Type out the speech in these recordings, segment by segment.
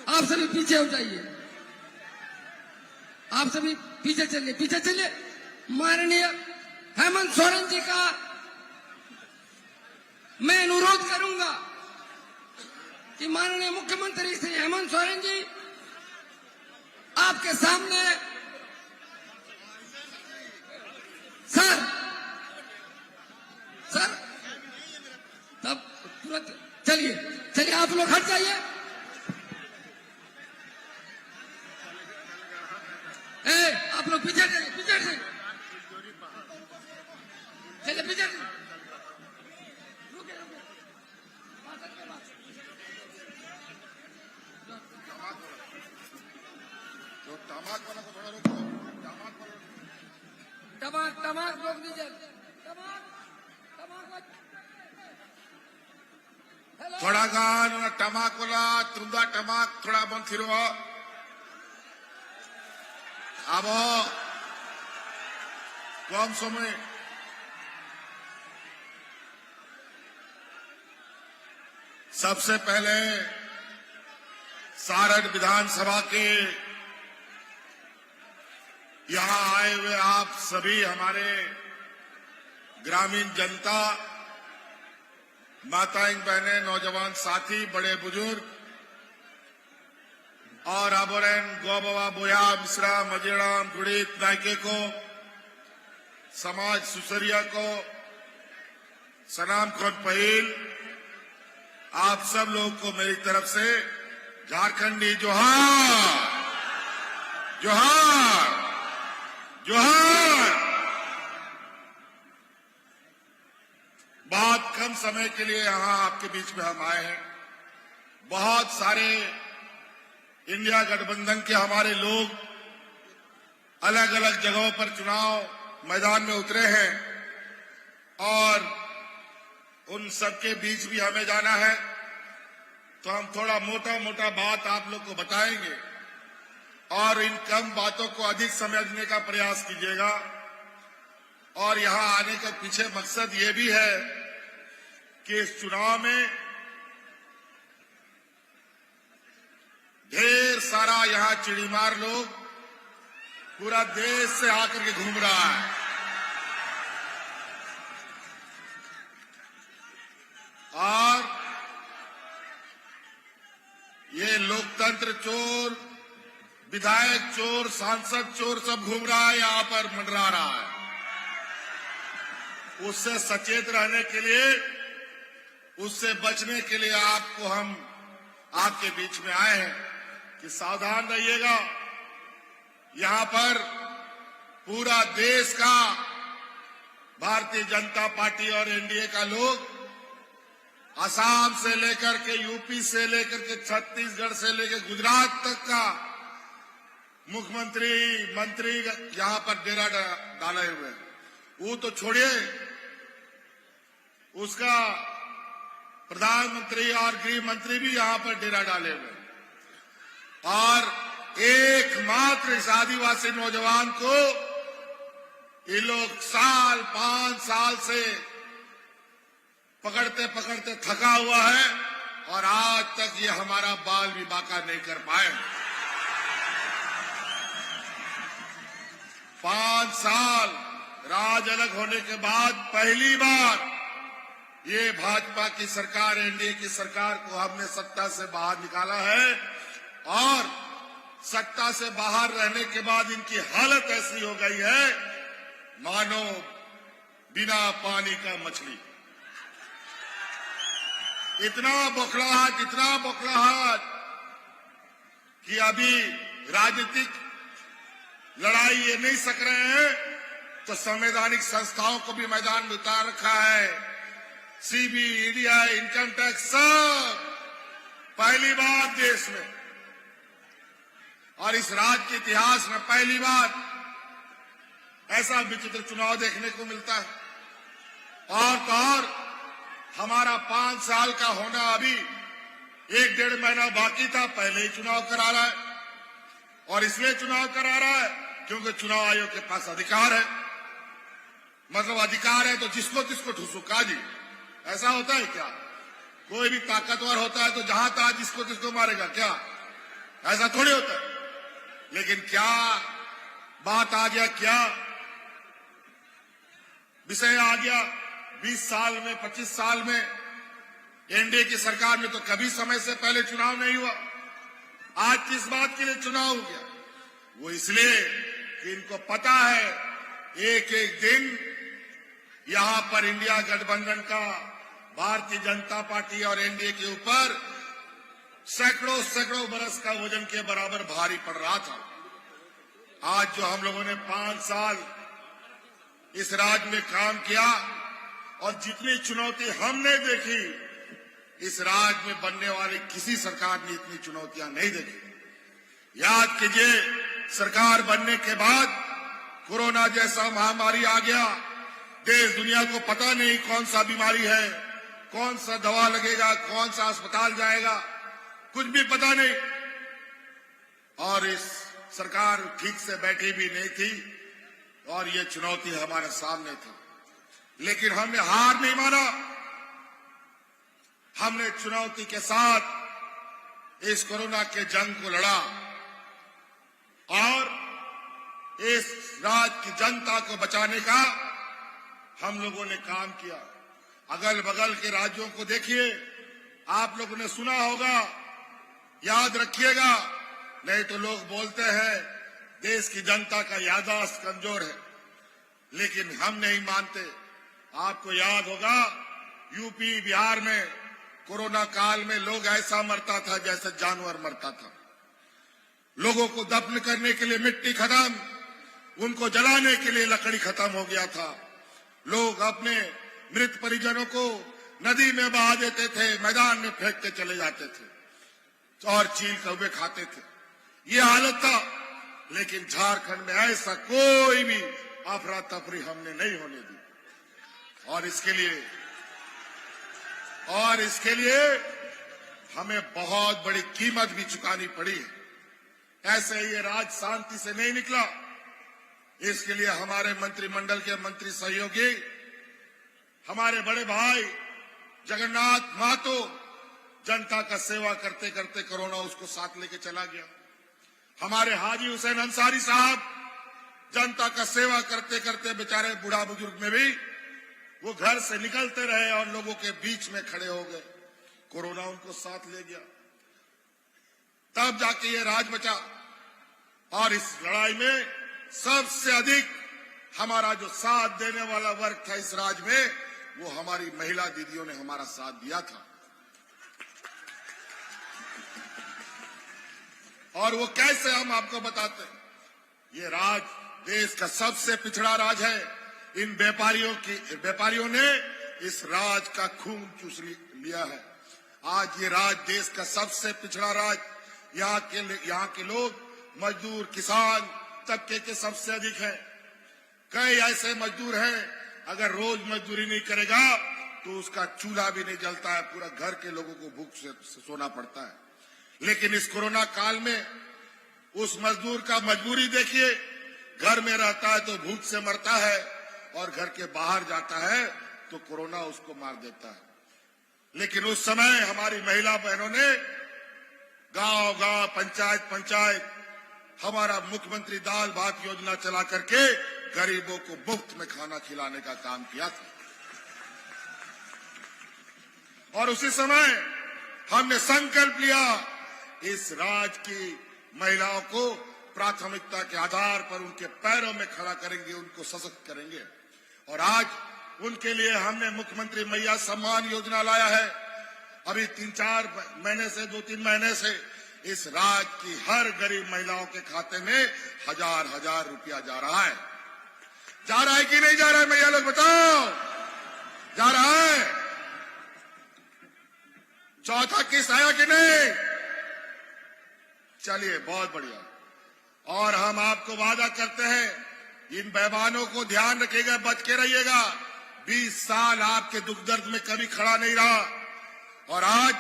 आप सभी पीछे हो जाइए, आप सभी पीछे चलिए, पीछे चलिए। माननीय हेमंत सोरेन जी का मैं अनुरोध करूंगा कि माननीय मुख्यमंत्री श्री हेमंत सोरेन जी आपके सामने सर तब तुरंत चलिए चलिए, आप लोग हट जाइए। आप लोग पीछे चलिए, पीछे चलिए, चलिए पीछे। टमाक रोक दीजिए, थोड़ा गान टमाक वाला तुंदा टमाक थोड़ा बंद थिरो अब कम समय सबसे पहले सारण विधानसभा के यहां आए हुए आप सभी हमारे ग्रामीण जनता, माताएं बहनें, नौजवान साथी, बड़े बुजुर्ग और आबोरेन गौबवा बोया मिश्रा मजेड़ाम गुड़ित नायके को, समाज सुसरिया को सलाम खोन पहिल, आप सब लोग को मेरी तरफ से झारखंडी जोहार जोहार जोहार। बहुत कम समय के लिए यहां आपके बीच में हम आए हैं। बहुत सारे इंडिया गठबंधन के हमारे लोग अलग अलग जगहों पर चुनाव मैदान में उतरे हैं और उन सबके बीच भी हमें जाना है, तो हम थोड़ा मोटा मोटा बात आप लोग को बताएंगे और इन कम बातों को अधिक समझने का प्रयास कीजिएगा। और यहां आने का पीछे मकसद ये भी है कि इस चुनाव में ढेर सारा यहां चिड़ीमार लोग पूरा देश से आकर के घूम रहा है और ये लोकतंत्र चोर, विधायक चोर, सांसद चोर सब घूम रहा है, यहां पर मंडरा रहा है। उससे सचेत रहने के लिए, उससे बचने के लिए आपको हम आपके बीच में आए हैं कि सावधान रहिएगा। यहां पर पूरा देश का भारतीय जनता पार्टी और एनडीए का लोग असम से लेकर के, यूपी से लेकर के, छत्तीसगढ़ से लेकर गुजरात तक का मुख्यमंत्री, मंत्री यहां पर डेरा डाले हुए हैं। वो तो छोड़िए, उसका प्रधानमंत्री और गृह मंत्री भी यहां पर डेरा डाले हुए और एकमात्र इस आदिवासी नौजवान को ये लोग 5 साल से पकड़ते पकड़ते थका हुआ है और आज तक ये हमारा बाल भी बाका नहीं कर पाए। 5 साल राज अलग होने के बाद पहली बार ये भाजपा की सरकार, एनडीए की सरकार को हमने सत्ता से बाहर निकाला है और सत्ता से बाहर रहने के बाद इनकी हालत ऐसी हो गई है मानो बिना पानी का मछली। इतना बौखलाहट कि अभी राजनीतिक लड़ाई ये नहीं सक रहे हैं तो संवैधानिक संस्थाओं को भी मैदान में उतार रखा है। सीबी, ईडीआई, इनकम टैक्स सब पहली बार देश में और इस राज्य के इतिहास में पहली बार ऐसा विचित्र चुनाव देखने को मिलता है। और तो और हमारा 5 साल का होना अभी 1-1.5 महीना बाकी था, पहले ही चुनाव करा रहा है और इसलिए चुनाव करा रहा है क्योंकि चुनाव आयोग के पास अधिकार है। मतलब अधिकार है तो जिसको तिसको ठूसो काजी, ऐसा होता है क्या? कोई भी ताकतवर होता है तो जहां तहां जिसको तिसको मारेगा क्या? ऐसा थोड़ी होता है। लेकिन क्या बात आ गया, क्या विषय आ गया 20 साल में, 25 साल में एनडीए की सरकार में तो कभी समय से पहले चुनाव नहीं हुआ। आज किस बात के लिए चुनाव हो गया? वो इसलिए कि इनको पता है एक एक दिन यहां पर इंडिया गठबंधन का भारतीय जनता पार्टी और एनडीए के ऊपर सैकड़ों सैकड़ों बरस का वजन के बराबर भारी पड़ रहा था। आज जो हम लोगों ने 5 साल इस राज्य में काम किया और जितनी चुनौती हमने देखी, इस राज्य में बनने वाली किसी सरकार ने इतनी चुनौतियां नहीं देखी। याद कीजिए, सरकार बनने के बाद कोरोना जैसा महामारी आ गया। देश दुनिया को पता नहीं कौन सा बीमारी है, कौन सा दवा लगेगा, कौन सा अस्पताल जाएगा, कुछ भी पता नहीं। और इस सरकार ठीक से बैठी भी नहीं थी और ये चुनौती हमारे सामने था। लेकिन हमने हार नहीं माना। हमने चुनौती के साथ इस कोरोना के जंग को लड़ा और इस राज्य की जनता को बचाने का हम लोगों ने काम किया। अगल बगल के राज्यों को देखिए, आप लोगों ने सुना होगा, याद रखिएगा, नहीं तो लोग बोलते हैं देश की जनता का याददाश्त कमजोर है, लेकिन हम नहीं मानते। आपको याद होगा यूपी बिहार में कोरोना काल में लोग ऐसा मरता था जैसे जानवर मरता था। लोगों को दफन करने के लिए मिट्टी खत्म, उनको जलाने के लिए लकड़ी खत्म हो गया था। लोग अपने मृत परिजनों को नदी में बहा देते थे, मैदान में फेंक के चले जाते थे और चील कौवे खाते थे। ये हालत था। लेकिन झारखंड में ऐसा कोई भी अफरा तफरी हमने नहीं होने दी और इसके लिए हमें बहुत बड़ी कीमत भी चुकानी पड़ी। ऐसे ये राज्य शांति से नहीं निकला। इसके लिए हमारे मंत्रिमंडल के मंत्री सहयोगी, हमारे बड़े भाई जगन्नाथ महतो जनता का सेवा करते करते कोरोना उसको साथ लेके चला गया। हमारे हाजी हुसैन अंसारी साहब जनता का सेवा करते करते बेचारे बूढ़ा बुजुर्ग में भी वो घर से निकलते रहे और लोगों के बीच में खड़े हो गए। कोरोना उनको साथ ले गया, तब जाके ये राज बचा। और इस लड़ाई में सबसे अधिक हमारा जो साथ देने वाला वर्ग था इस राज्य में, वो हमारी महिला दीदियों ने हमारा साथ दिया था। और वो कैसे, हम आपको बताते हैं। ये राज्य देश का सबसे पिछड़ा राज्य है। इन व्यापारियों ने इस राज्य का खून चूस लिया है। आज ये राज्य देश का सबसे पिछड़ा राज्य। यहाँ के लोग मजदूर, किसान तबके के सबसे अधिक हैं। कई ऐसे मजदूर हैं, अगर रोज मजदूरी नहीं करेगा तो उसका चूल्हा भी नहीं जलता है, पूरा घर के लोगों को भूख से सोना पड़ता है। लेकिन इस कोरोना काल में उस मजदूर का मजबूरी देखिए, घर में रहता है तो भूख से मरता है और घर के बाहर जाता है तो कोरोना उसको मार देता है। लेकिन उस समय हमारी महिला बहनों ने गांव-गांव, पंचायत हमारा मुख्यमंत्री दाल भात योजना चला करके गरीबों को मुफ्त में खाना खिलाने का काम किया था। और उसी समय हमने संकल्प लिया, इस राज्य की महिलाओं को प्राथमिकता के आधार पर उनके पैरों में खड़ा करेंगे, उनको सशक्त करेंगे। और आज उनके लिए हमने मुख्यमंत्री मैया सम्मान योजना लाया है। अभी 2-3 महीने से इस राज्य की हर गरीब महिलाओं के खाते में 1000 रुपया जा रहा है। जा रहा है कि नहीं जा रहा है, मैया लोग बताओ? जा रहा है। चौथा किस्त आया कि नहीं? चलिए, बहुत बढ़िया। और हम आपको वादा करते हैं, इन बेईमानों को ध्यान रखिएगा, बच के रहिएगा। 20 साल आपके दुख दर्द में कभी खड़ा नहीं रहा और आज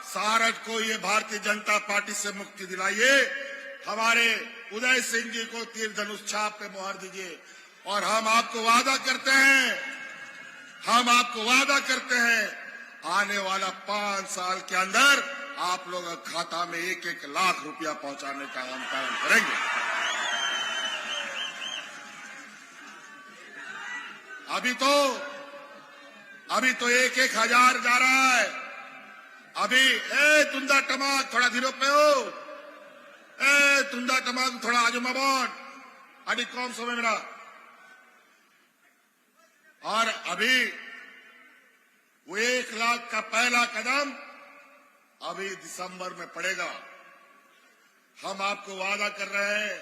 सारथ को ये भारतीय जनता पार्टी से मुक्ति दिलाइए। हमारे उदय सिंह जी को तीर धनुष छाप पे मोहर दीजिए। और हम आपको वादा करते हैं आने वाला 5 साल के अंदर आप लोग खाता में 1-1 लाख रुपया पहुंचाने का हम काम करेंगे। अभी तो 1-1 हजार जा रहा है। अभी तुंदा टमाक थोड़ा धीरो पे हो, तुंदा टमाक थोड़ा आजुमाबन अभी कम समय मेरा। और अभी वो 1 लाख का पहला कदम अभी दिसंबर में पड़ेगा। हम आपको वादा कर रहे हैं,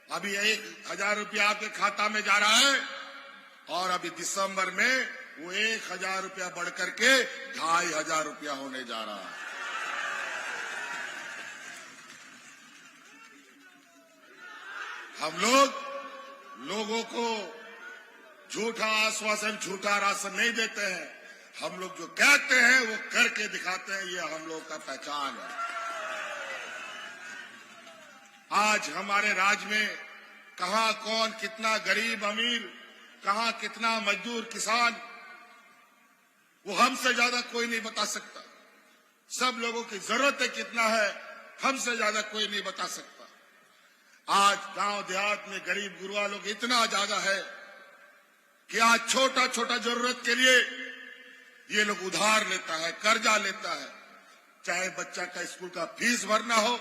अभी 1,000 रुपया आपके खाता में जा रहा है और अभी दिसंबर में वो 1,000 रुपया बढ़कर के 2,500 रुपया होने जा रहा है। हम लोगों को झूठा आश्वासन, झूठा राशन नहीं देते हैं। हम लोग जो कहते हैं वो करके दिखाते हैं, ये हम लोग का पहचान है। आज हमारे राज्य में कहां कौन कितना गरीब अमीर, कहां कितना मजदूर किसान, वो हमसे ज्यादा कोई नहीं बता सकता। सब लोगों की जरूरत कितना है हमसे ज्यादा कोई नहीं बता सकता। आज गांव देहात में गरीब गुरुआ लोग इतना ज्यादा है कि आज छोटा छोटा जरूरत के लिए ये लोग उधार लेता है, कर्जा लेता है। चाहे बच्चा का स्कूल का फीस भरना हो,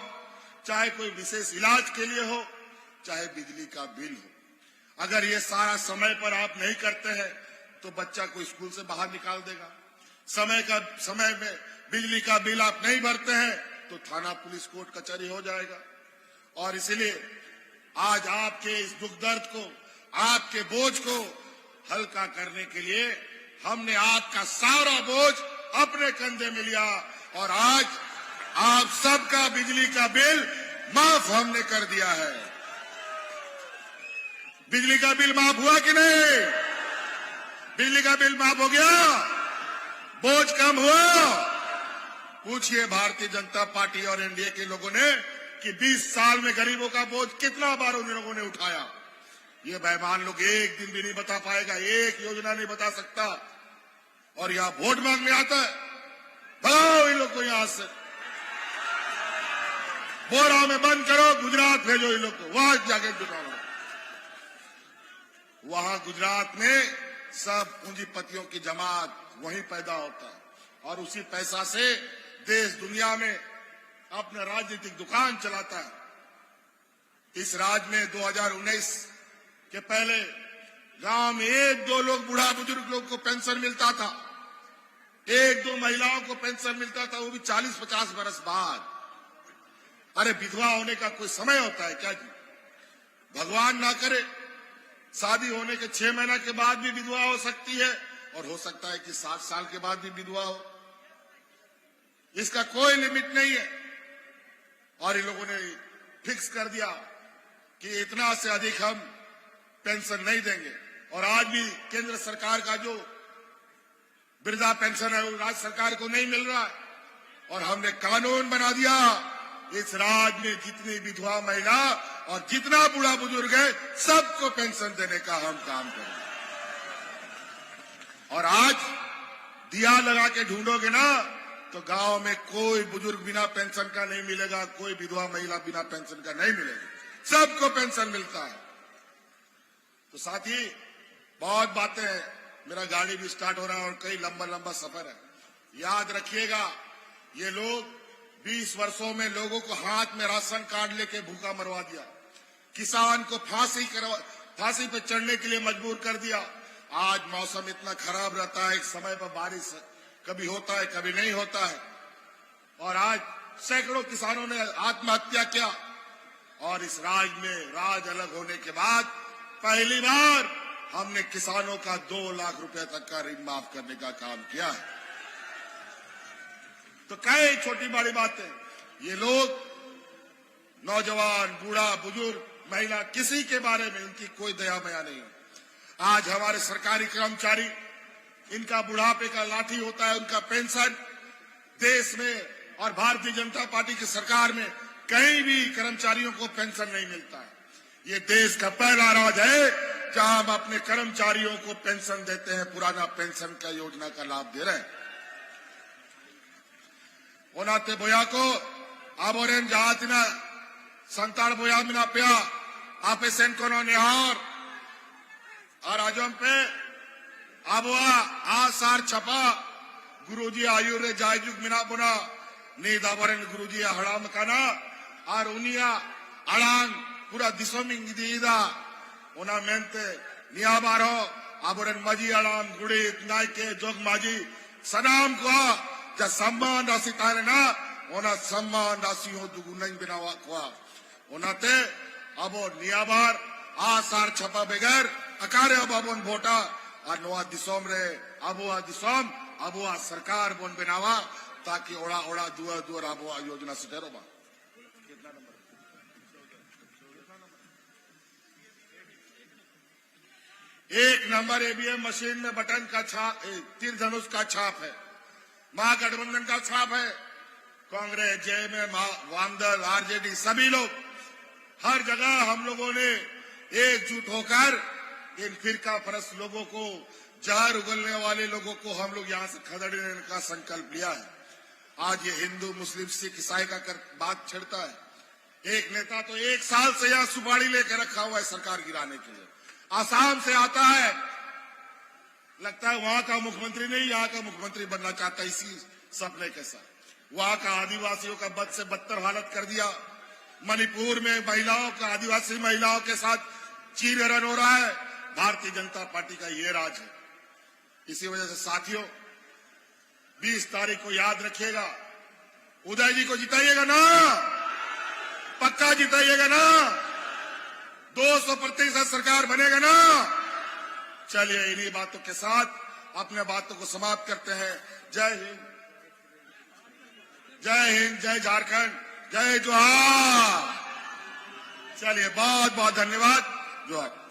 चाहे कोई विशेष इलाज के लिए हो, चाहे बिजली का बिल हो। अगर ये सारा समय पर आप नहीं करते हैं तो बच्चा को स्कूल से बाहर निकाल देगा। समय में बिजली का बिल आप नहीं भरते हैं तो थाना, पुलिस, कोर्ट कचहरी हो जाएगा। और इसलिए आज आपके इस दुख दर्द को, आपके बोझ को हल्का करने के लिए हमने आपका सारा बोझ अपने कंधे में लिया और आज आप सबका बिजली का बिल माफ हमने कर दिया है। बिजली का बिल माफ हुआ कि नहीं? बिजली का बिल माफ हो गया? बोझ कम हुआ? पूछिए भारतीय जनता पार्टी और एनडीए के लोगों ने कि 20 साल में गरीबों का बोझ कितना बार उन लोगों ने उठाया। ये बेईमान लोग एक दिन भी नहीं बता पाएगा, एक योजना नहीं बता सकता। और यहां वोट मांगने आता है, भगाओ इन लोग को यहां से, बोरा में बंद करो, गुजरात भेजो इन लोग को, वहां जाके जुटाओ। वहां गुजरात में सब पूंजीपतियों की जमात वहीं पैदा होता है और उसी पैसा से देश दुनिया में अपना राजनीतिक दुकान चलाता है। इस राज्य में 2019 के पहले गांव में 1-2 लोग, बूढ़ा बुजुर्ग लोग को पेंशन मिलता था, 1-2 महिलाओं को पेंशन मिलता था, वो भी 40-50 बरस बाद। अरे विधवा होने का कोई समय होता है क्या जी? भगवान ना करे, शादी होने के 6 महीना के बाद भी विधवा हो सकती है और हो सकता है कि 7 साल के बाद भी विधवा हो। इसका कोई लिमिट नहीं है। और इन लोगों ने फिक्स कर दिया कि इतना से अधिक हम पेंशन नहीं देंगे। और आज भी केंद्र सरकार का जो वृद्धा पेंशन है वो राज्य सरकार को नहीं मिल रहा है। और हमने कानून बना दिया, इस राज्य में जितनी विधवा महिला और जितना बूढ़ा बुजुर्ग है सबको पेंशन देने का हम काम करेंगे। और आज दिया लगा के ढूंढोगे ना तो गांव में कोई बुजुर्ग बिना पेंशन का नहीं मिलेगा, कोई विधवा महिला बिना पेंशन का नहीं मिलेगा, सबको पेंशन मिलता है। तो साथी, बहुत बातें हैं, मेरा गाड़ी भी स्टार्ट हो रहा है और कई लंबा सफर है। याद रखिएगा, ये लोग 20 वर्षों में लोगों को हाथ में राशन कार्ड लेके भूखा मरवा दिया, किसान को फांसी पे चढ़ने के लिए मजबूर कर दिया। आज मौसम इतना खराब रहता है, एक समय पर बारिश कभी होता है कभी नहीं होता है, और आज सैकड़ों किसानों ने आत्महत्या किया। और इस राज्य में राज अलग होने के बाद पहली बार हमने किसानों का 2 लाख रुपए तक का ऋण माफ करने का काम किया है। तो कई छोटी बड़ी बातें, ये लोग नौजवान, बूढ़ा, बुजुर्ग, महिला, किसी के बारे में इनकी कोई दया माया नहीं है। आज हमारे सरकारी कर्मचारी, इनका बुढ़ापे का लाठी होता है, उनका पेंशन देश में और भारतीय जनता पार्टी की सरकार में कहीं भी कर्मचारियों को पेंशन नहीं मिलता है। ये देश का पहला राज्य है जहां हम अपने कर्मचारियों को पेंशन देते हैं, पुराना पेंशन का योजना का लाभ दे रहे हैं। ओनाते बोया को आबोरेन जहातिना संताल बोया मिना पिया आपे सेन कोनो निहार और आजम पे आबुआ आसार छपा गुरुजी आयुरे जायजुग मिना बुना नी दाबरेन गुरुजी हड़ाम काना और उनिया अड़ांग पूरा दिसोमिंग दीदा उना मेंते नियाबारो आबोरेन मजी अड़ाम गुड़ी नायके जोग माजी सनाम को जा सम्मान राशि तारे ना ओना सम्मान राशि हो दुगुनाई बिनावा को ओनाते अबो नियाबार आसार छपा बगैर अकारे अबाबोन भोटा और नोआ दिसोम रे अबुआ दिसोम अबुआ सरकार बोन बिनावा ताकि ओड़ा ओड़ा दुआ दुआ अबुआ योजना से डरोबा एक नंबर ईवीएम मशीन में बटन का छाप तीर धनुष का छाप है महागठबंधन का छाप है कांग्रेस जेएमएम वामदल आरजेडी सभी लोग हर जगह हम लोगों ने एकजुट होकर इन फिरका परस्त लोगों को जहर उगलने वाले लोगों को हम लोग यहाँ से खदेड़ने का संकल्प लिया है। आज ये हिंदू मुस्लिम सिख ईसाई का बात छिड़ता है। एक नेता तो 1 साल से यहाँ सुपारी लेकर रखा हुआ है सरकार गिराने के लिए। आसाम से आता है, लगता है वहां का मुख्यमंत्री नहीं यहाँ का मुख्यमंत्री बनना चाहता है इसी सपने के साथ। वहां का आदिवासियों का बद से बदतर हालत कर दिया। मणिपुर में महिलाओं का आदिवासी महिलाओं के साथ चीरहरण हो रहा है। भारतीय जनता पार्टी का ये राज है। इसी वजह से साथियों 20 तारीख को याद रखिएगा, उदय जी को जिताइएगा ना, पक्का जिताइएगा ना, 200% सरकार बनेगा ना। चलिए इन्हीं बातों के साथ अपने बातों को समाप्त करते हैं। जय हिंद, जय हिंद, जय झारखंड, जय जोहार। चलिए बहुत बहुत धन्यवाद। जोहार।